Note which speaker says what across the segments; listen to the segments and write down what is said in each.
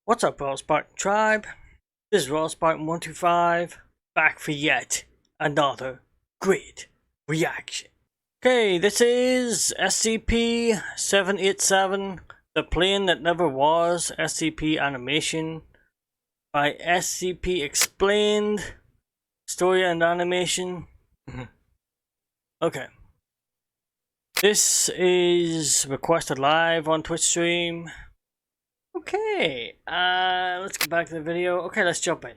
Speaker 1: What's up, Raw Spartan Tribe? This is Raw Spartan 125, back for yet another great reaction. Okay, this is SCP-787, the plane that never was, SCP animation by SCP Explained, story and animation. Okay. This is requested live on Twitch stream. Okay, let's get back to the video. Okay, let's jump in.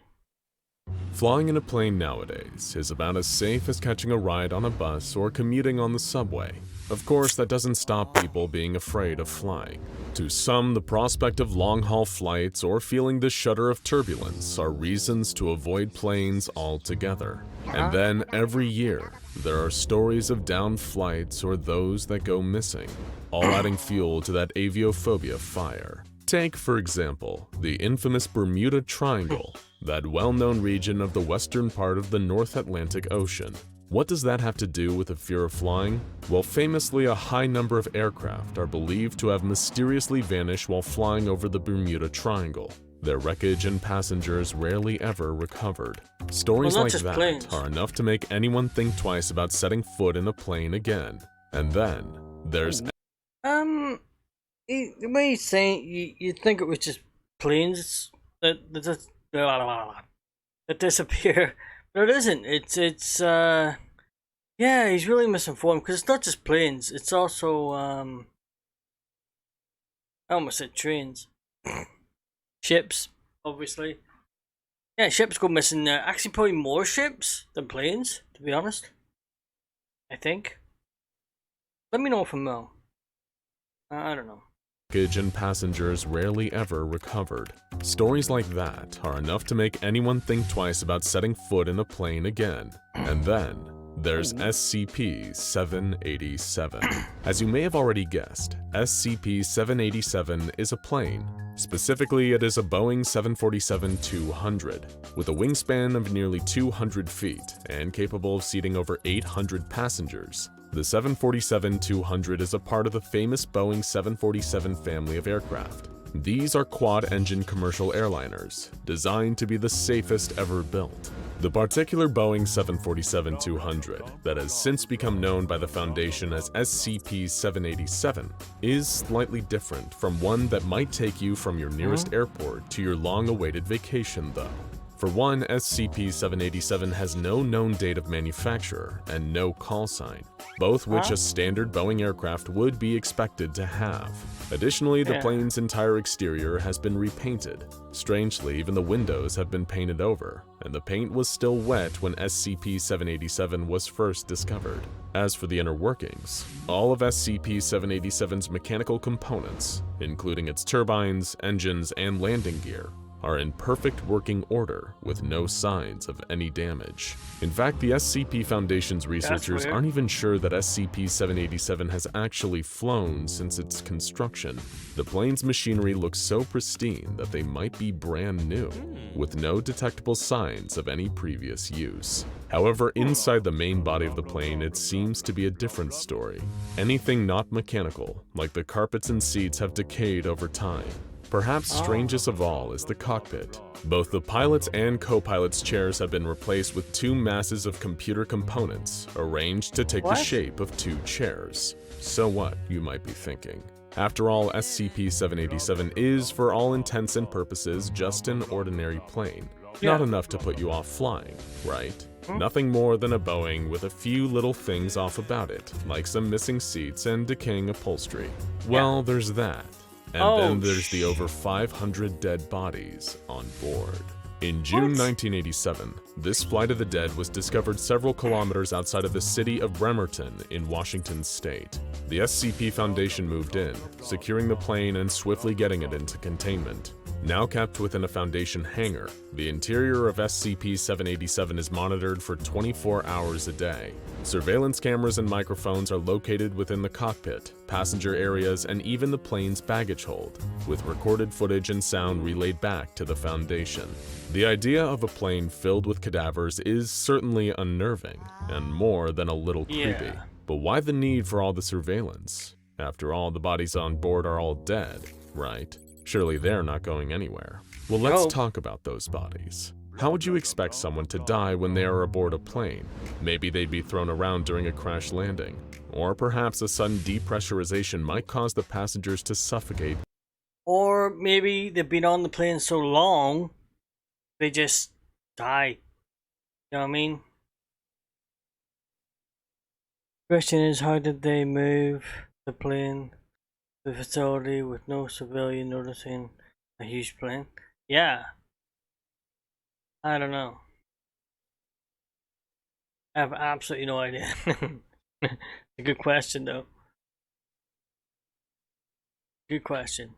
Speaker 2: Flying in a plane nowadays is about as safe as catching a ride on a bus or commuting on the subway. Of course, that doesn't stop people being afraid of flying. To some, the prospect of long-haul flights or feeling the shudder of turbulence are reasons to avoid planes altogether. And then, every year, there are stories of downed flights or those that go missing, all adding fuel to that aviophobia fire. Take, for example, the infamous Bermuda Triangle, that well-known region of the western part of the North Atlantic Ocean. What does that have to do with a fear of flying? Well, famously, a high number of aircraft are believed to have mysteriously vanished while flying over the Bermuda Triangle. Their wreckage and passengers rarely ever recovered. Stories like that
Speaker 1: planes.
Speaker 2: are enough to make anyone think twice about setting foot in a plane again. And then, there's
Speaker 1: The way you're saying, you'd think it was just planes that disappear, but it isn't. Yeah, he's really misinformed, because it's not just planes, it's also, I almost said trains. Ships, obviously. Yeah, ships go missing there. Actually, probably more ships than planes, to be honest. I think. Let me know if I'm wrong. I don't know.
Speaker 2: Wreckage and passengers rarely ever recovered. Stories like that are enough to make anyone think twice about setting foot in a plane again. And then, there's SCP-787. As you may have already guessed, SCP-787 is a plane. Specifically, it is a Boeing 747-200, with a wingspan of nearly 200 feet and capable of seating over 800 passengers. The 747-200 is a part of the famous Boeing 747 family of aircraft. These are quad-engine commercial airliners, designed to be the safest ever built. The particular Boeing 747-200, that has since become known by the Foundation as SCP-787, is slightly different from one that might take you from your nearest airport to your long-awaited vacation, though. For one, SCP-787 has no known date of manufacture and no call sign, both which a standard Boeing aircraft would be expected to have. Additionally, the plane's entire exterior has been repainted. Strangely, even the windows have been painted over, and the paint was still wet when SCP-787 was first discovered. As for the inner workings, all of SCP-787's mechanical components, including its turbines, engines, and landing gear, are in perfect working order with no signs of any damage. In fact, the SCP Foundation's researchers aren't even sure that SCP-787 has actually flown since its construction. The plane's machinery looks so pristine that they might be brand new, with no detectable signs of any previous use. However, inside the main body of the plane, it seems to be a different story. Anything not mechanical, like the carpets and seats, have decayed over time. Perhaps strangest of all is the cockpit. Both the pilot's and co-pilot's chairs have been replaced with two masses of computer components arranged to take the shape of two chairs. So what, you might be thinking. After all, SCP-787 is, for all intents and purposes, just an ordinary plane. Not enough to put you off flying, right? Nothing more than a Boeing with a few little things off about it, like some missing seats and decaying upholstery. Well, there's that. And then there's the over 500 dead bodies on board. In June 1987, this flight of the dead was discovered several kilometers outside of the city of Bremerton in Washington state. The SCP Foundation moved in, securing the plane and swiftly getting it into containment. Now kept within a Foundation hangar, the interior of SCP-787 is monitored for 24 hours a day. Surveillance cameras and microphones are located within the cockpit, passenger areas, and even the plane's baggage hold, with recorded footage and sound relayed back to the Foundation. The idea of a plane filled with cadavers is certainly unnerving, and more than a little creepy. But why the need for all the surveillance? After all, the bodies on board are all dead, right? Surely they're not going anywhere. Well, let's talk about those bodies. How would you expect someone to die when they are aboard a plane? Maybe they'd be thrown around during a crash landing. Or perhaps a sudden depressurization might cause the passengers to suffocate.
Speaker 1: Or maybe they've been on the plane so long, they just die. You know what I mean? Question is, how did they move the plane to the facility with no civilian noticing a huge plane? Yeah. I don't know. I have absolutely no idea. A good question, though. Good question.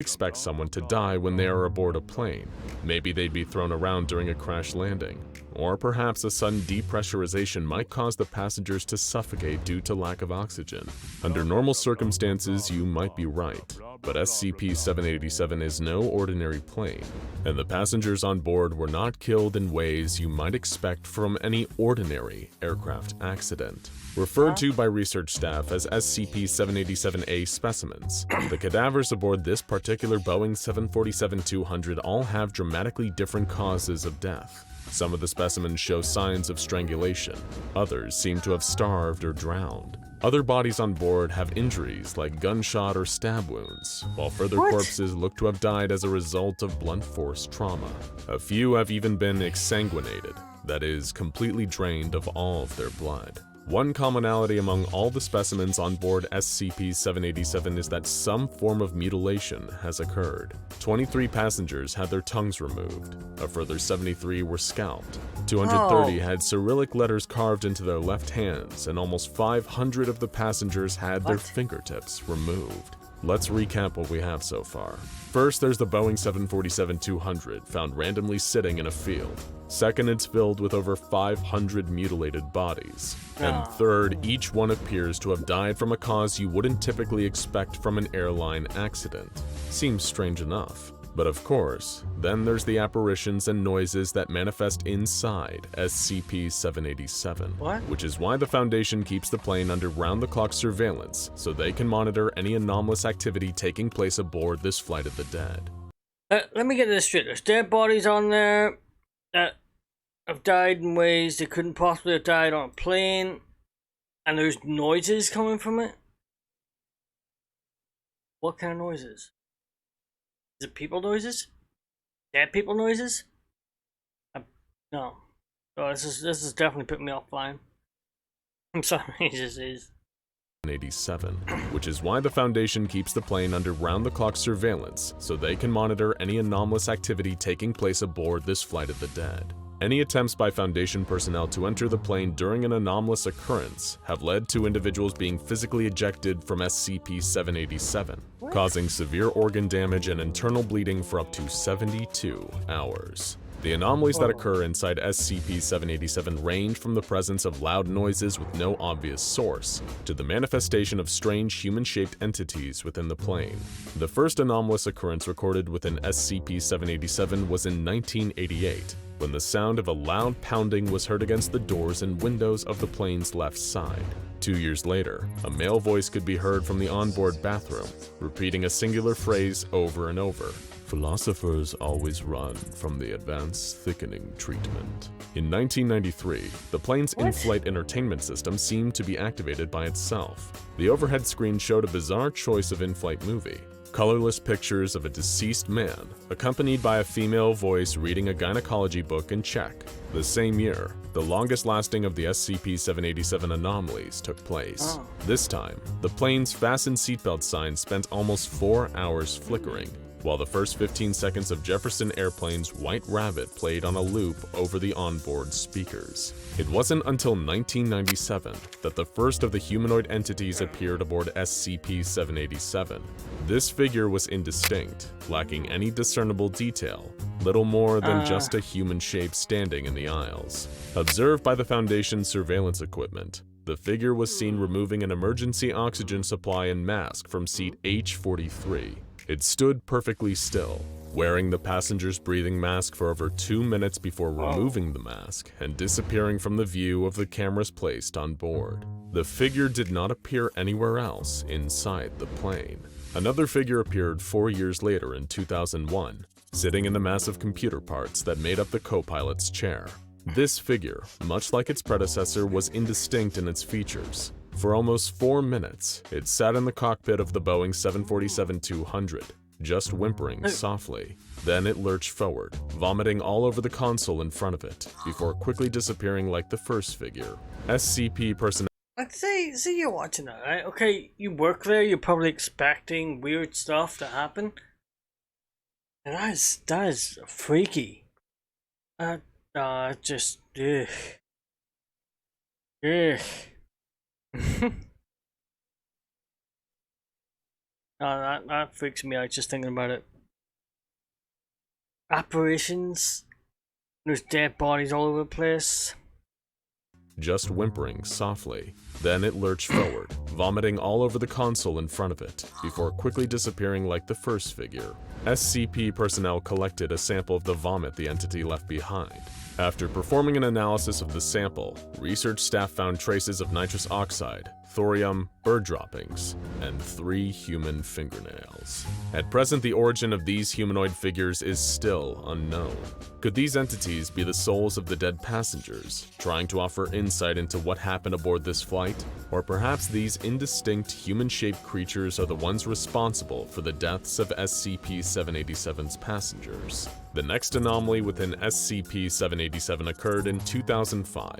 Speaker 2: Expect someone to die when they are aboard a plane. Maybe they'd be thrown around during a crash landing. Or perhaps a sudden depressurization might cause the passengers to suffocate due to lack of oxygen. Under normal circumstances, you might be right, but SCP-787 is no ordinary plane, and the passengers on board were not killed in ways you might expect from any ordinary aircraft accident. Referred to by research staff as SCP-787A specimens, the cadavers aboard this particular Boeing 747-200 all have dramatically different causes of death. Some of the specimens show signs of strangulation, others seem to have starved or drowned. Other bodies on board have injuries like gunshot or stab wounds, while further corpses look to have died as a result of blunt force trauma. A few have even been exsanguinated, that is, completely drained of all of their blood. One commonality among all the specimens on board SCP-787 is that some form of mutilation has occurred. 23 passengers had their tongues removed, a further 73 were scalped, 230 had Cyrillic letters carved into their left hands, and almost 500 of the passengers had their fingertips removed. Let's recap what we have so far. First, there's the Boeing 747-200 found randomly sitting in a field. Second, it's filled with over 500 mutilated bodies. And third, each one appears to have died from a cause you wouldn't typically expect from an airline accident. Seems strange enough. But of course, then there's the apparitions and noises that manifest inside SCP-787, which is why the Foundation keeps the plane under round-the-clock surveillance so they can monitor any anomalous activity taking place aboard this flight of the dead.
Speaker 1: Let me get this straight. There's dead bodies on there that have died in ways they couldn't possibly have died on a plane, and there's noises coming from it? What kind of noises? Is it people noises? Dead people noises? No. Oh, this is definitely putting me offline. I'm sorry, it just is.
Speaker 2: 87, which is why the Foundation keeps the plane under round-the-clock surveillance so they can monitor any anomalous activity taking place aboard this flight of the dead. Any attempts by Foundation personnel to enter the plane during an anomalous occurrence have led to individuals being physically ejected from SCP-787, causing severe organ damage and internal bleeding for up to 72 hours. The anomalies that occur inside SCP-787 range from the presence of loud noises with no obvious source, to the manifestation of strange human-shaped entities within the plane. The first anomalous occurrence recorded within SCP-787 was in 1988, when the sound of a loud pounding was heard against the doors and windows of the plane's left side. 2 years later, a male voice could be heard from the onboard bathroom, repeating a singular phrase over and over. Philosophers always run from the advanced thickening treatment. In 1993, the plane's in-flight entertainment system seemed to be activated by itself. The overhead screen showed a bizarre choice of in-flight movie. Colorless pictures of a deceased man, accompanied by a female voice reading a gynecology book in Czech. The same year, the longest-lasting of the SCP-787 anomalies took place. This time, the plane's fasten seatbelt sign spent almost 4 hours flickering, while the first 15 seconds of Jefferson Airplane's White Rabbit played on a loop over the onboard speakers. It wasn't until 1997 that the first of the humanoid entities appeared aboard SCP-787. This figure was indistinct, lacking any discernible detail, little more than just a human shape standing in the aisles. Observed by the Foundation's surveillance equipment, the figure was seen removing an emergency oxygen supply and mask from seat H-43. It stood perfectly still, wearing the passenger's breathing mask for over 2 minutes before removing the mask and disappearing from the view of the cameras placed on board. The figure did not appear anywhere else inside the plane. Another figure appeared 4 years later in 2001, sitting in the massive computer parts that made up the co-pilot's chair. This figure, much like its predecessor, was indistinct in its features. For almost 4 minutes, it sat in the cockpit of the Boeing 747-200, just whimpering softly. Then it lurched forward, vomiting all over the console in front of it, before quickly disappearing like the first figure. SCP personnel.
Speaker 1: Like, say you're watching that, right? Okay, you work there, you're probably expecting weird stuff to happen. And that is freaky. Just, ugh. Ugh. That freaks me out just thinking about it. Apparitions. There's dead bodies all over the place.
Speaker 2: Just whimpering softly. Then it lurched forward, vomiting all over the console in front of it, before quickly disappearing like the first figure. SCP personnel collected a sample of the vomit the entity left behind. After performing an analysis of the sample, research staff found traces of nitrous oxide, thorium, bird droppings, and 3 human fingernails. At present, the origin of these humanoid figures is still unknown. Could these entities be the souls of the dead passengers, trying to offer insight into what happened aboard this flight? Or perhaps these indistinct human-shaped creatures are the ones responsible for the deaths of SCP-787's passengers? The next anomaly within SCP-787 occurred in 2005,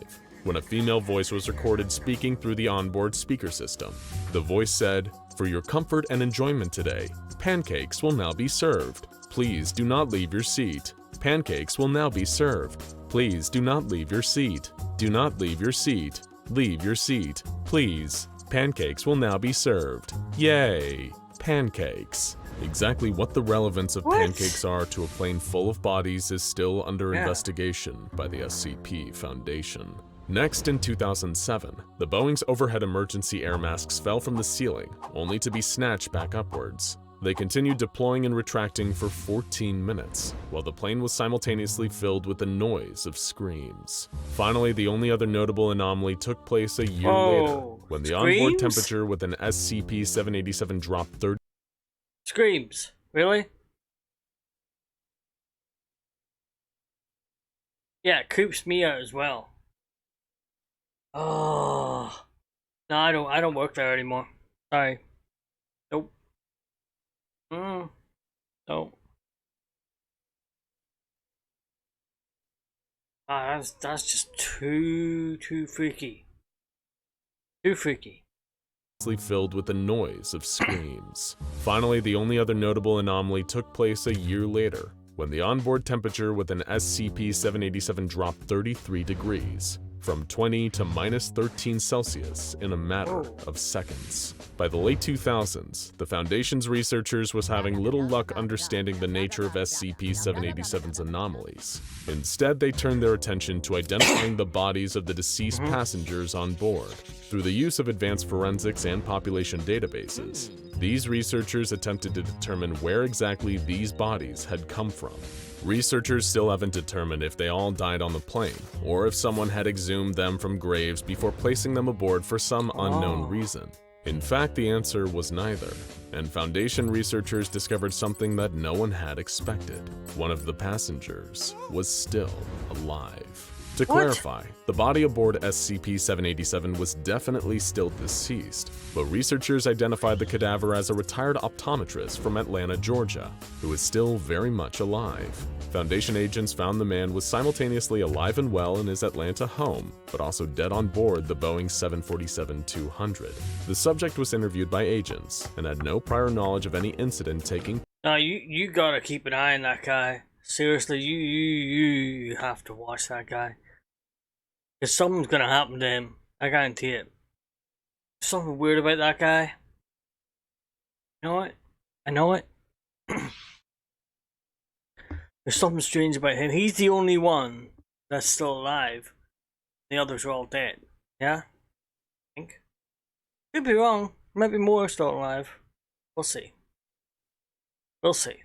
Speaker 2: when a female voice was recorded speaking through the onboard speaker system. The voice said, "For your comfort and enjoyment today, pancakes will now be served. Please do not leave your seat. Pancakes will now be served. Please do not leave your seat. Do not leave your seat. Leave your seat, please. Pancakes will now be served. Yay! Pancakes." Exactly what the relevance of pancakes are to a plane full of bodies is still under investigation by the SCP Foundation. Next, in 2007, the Boeing's overhead emergency air masks fell from the ceiling, only to be snatched back upwards. They continued deploying and retracting for 14 minutes, while the plane was simultaneously filled with the noise of screams. Finally, the only other notable anomaly took place a year later, when the onboard temperature with an SCP-787 dropped 30.
Speaker 1: Screams? Really? Yeah, it creeps me out as well. Oh. No, I don't work there anymore. Sorry. Nope. Nope. That's just too freaky. Too freaky.
Speaker 2: Filled with the noise of screams. Finally, the only other notable anomaly took place a year later, when the onboard temperature with an SCP-787 dropped 33 degrees, from 20 to -13 in a matter of seconds. By the late 2000s, the Foundation's researchers was having little luck understanding the nature of SCP-787's anomalies. Instead, they turned their attention to identifying the bodies of the deceased passengers on board. Through the use of advanced forensics and population databases, these researchers attempted to determine where exactly these bodies had come from. Researchers still haven't determined if they all died on the plane, or if someone had exhumed them from graves before placing them aboard for some unknown reason. In fact, the answer was neither, and Foundation researchers discovered something that no one had expected. One of the passengers was still alive. To clarify, the body aboard SCP-787 was definitely still deceased, but researchers identified the cadaver as a retired optometrist from Atlanta, Georgia, who is still very much alive. Foundation agents found the man was simultaneously alive and well in his Atlanta home, but also dead on board the Boeing 747-200. The subject was interviewed by agents and had no prior knowledge of any incident taking.
Speaker 1: No, you gotta keep an eye on that guy. Seriously, you have to watch that guy. Because something's gonna happen to him. I guarantee it. There's something weird about that guy. You know what? I know it. There's something strange about him. He's the only one that's still alive. The others are all dead. Yeah? I think. Could be wrong. Might be more still alive. We'll see. We'll see.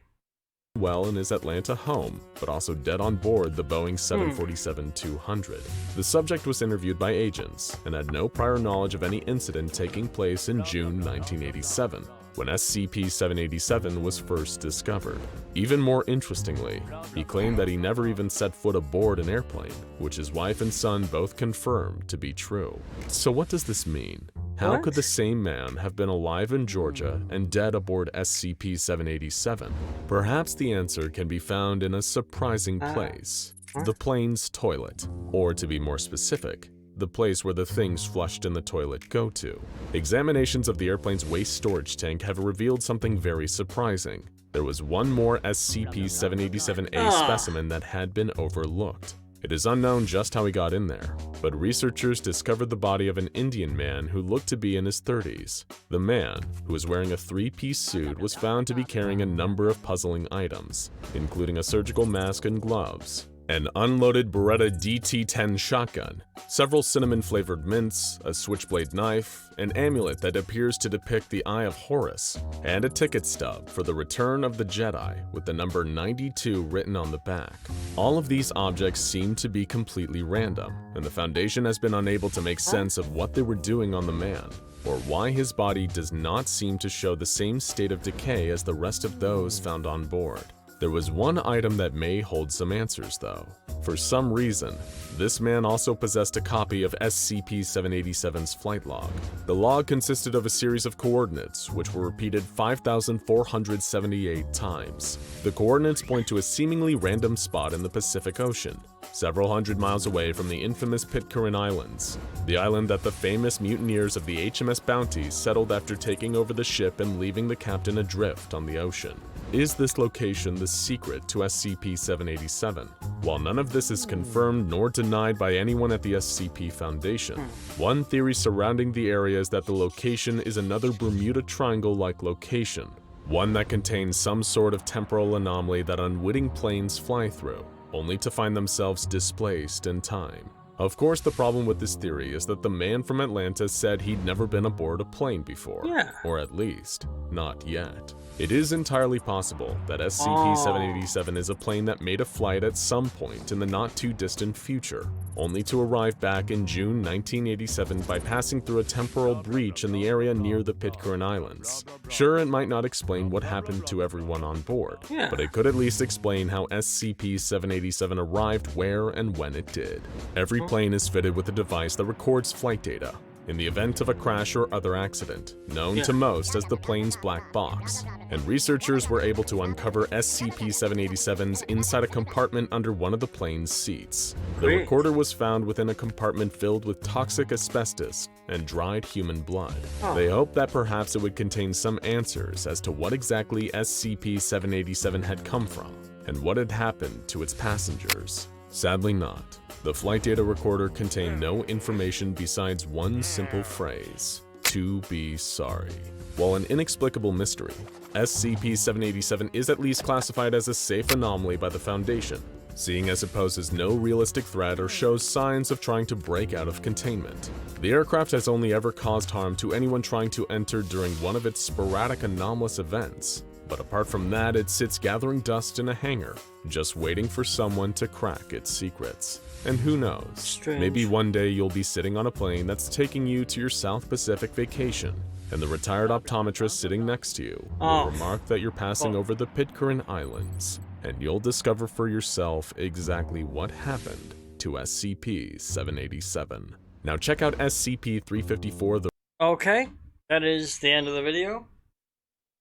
Speaker 2: Well in his Atlanta home, but also dead on board the Boeing 747-200. The subject was interviewed by agents and had no prior knowledge of any incident taking place in June 1987. when SCP-787 was first discovered. Even more interestingly, he claimed that he never even set foot aboard an airplane, which his wife and son both confirmed to be true. So what does this mean? How could the same man have been alive in Georgia and dead aboard SCP-787? Perhaps the answer can be found in a surprising place: the plane's toilet, or to be more specific, the place where the things flushed in the toilet go to. Examinations of the airplane's waste storage tank have revealed something very surprising. There was one more SCP-787A specimen that had been overlooked. It is unknown just how he got in there, but researchers discovered the body of an Indian man who looked to be in his 30s. The man, who was wearing a three-piece suit, was found to be carrying a number of puzzling items, including a surgical mask and gloves, an unloaded Beretta DT-10 shotgun, several cinnamon-flavored mints, a switchblade knife, an amulet that appears to depict the Eye of Horus, and a ticket stub for the Return of the Jedi with the number 92 written on the back. All of these objects seem to be completely random, and the Foundation has been unable to make sense of what they were doing on the man, or why his body does not seem to show the same state of decay as the rest of those found on board. There was one item that may hold some answers, though. For some reason, this man also possessed a copy of SCP-787's flight log. The log consisted of a series of coordinates, which were repeated 5,478 times. The coordinates point to a seemingly random spot in the Pacific Ocean, several hundred miles away from the infamous Pitcairn Islands, the island that the famous mutineers of the HMS Bounty settled after taking over the ship and leaving the captain adrift on the ocean. Is this location the secret to SCP-787? While none of this is confirmed nor denied by anyone at the SCP Foundation, one theory surrounding the area is that the location is another Bermuda Triangle-like location, one that contains some sort of temporal anomaly that unwitting planes fly through, only to find themselves displaced in time. Of course, the problem with this theory is that the man from Atlanta said he'd never been aboard a plane before, or at least, not yet. It is entirely possible that SCP-787 is a plane that made a flight at some point in the not-too-distant future, only to arrive back in June 1987 by passing through a temporal breach in the area near the Pitcairn Islands. Sure, it might not explain what happened to everyone on board, but it could at least explain how SCP-787 arrived where and when it did. Every plane is fitted with a device that records flight data, in the event of a crash or other accident, known to most as the plane's black box, and researchers were able to uncover SCP-787's inside a compartment under one of the plane's seats. The recorder was found within a compartment filled with toxic asbestos and dried human blood. They hoped that perhaps it would contain some answers as to what exactly SCP-787 had come from, and what had happened to its passengers. Sadly not. The flight data recorder contained no information besides one simple phrase: "To be sorry." While an inexplicable mystery, SCP-787 is at least classified as a safe anomaly by the Foundation, seeing as it poses no realistic threat or shows signs of trying to break out of containment. The aircraft has only ever caused harm to anyone trying to enter during one of its sporadic anomalous events, but apart from that, it sits gathering dust in a hangar, just waiting for someone to crack its secrets. And who knows, maybe one day you'll be sitting on a plane that's taking you to your South Pacific vacation, and the retired optometrist sitting next to you will remark that you're passing over the Pitcairn Islands, and you'll discover for yourself exactly what happened to SCP-787. Now check out SCP-354.
Speaker 1: Okay, that is the end of the video.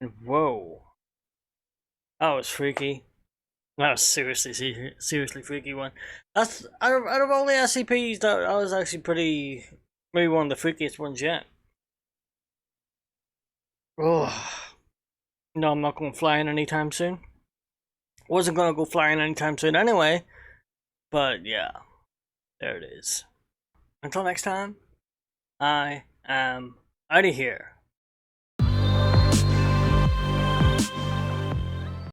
Speaker 1: And whoa. That was freaky. That was seriously freaky one. That's out of all the SCPs, that was actually maybe one of the freakiest ones yet. Oh, no, I'm not going flying anytime soon. Wasn't gonna go flying anytime soon anyway. But yeah, there it is. Until next time, I am out of here.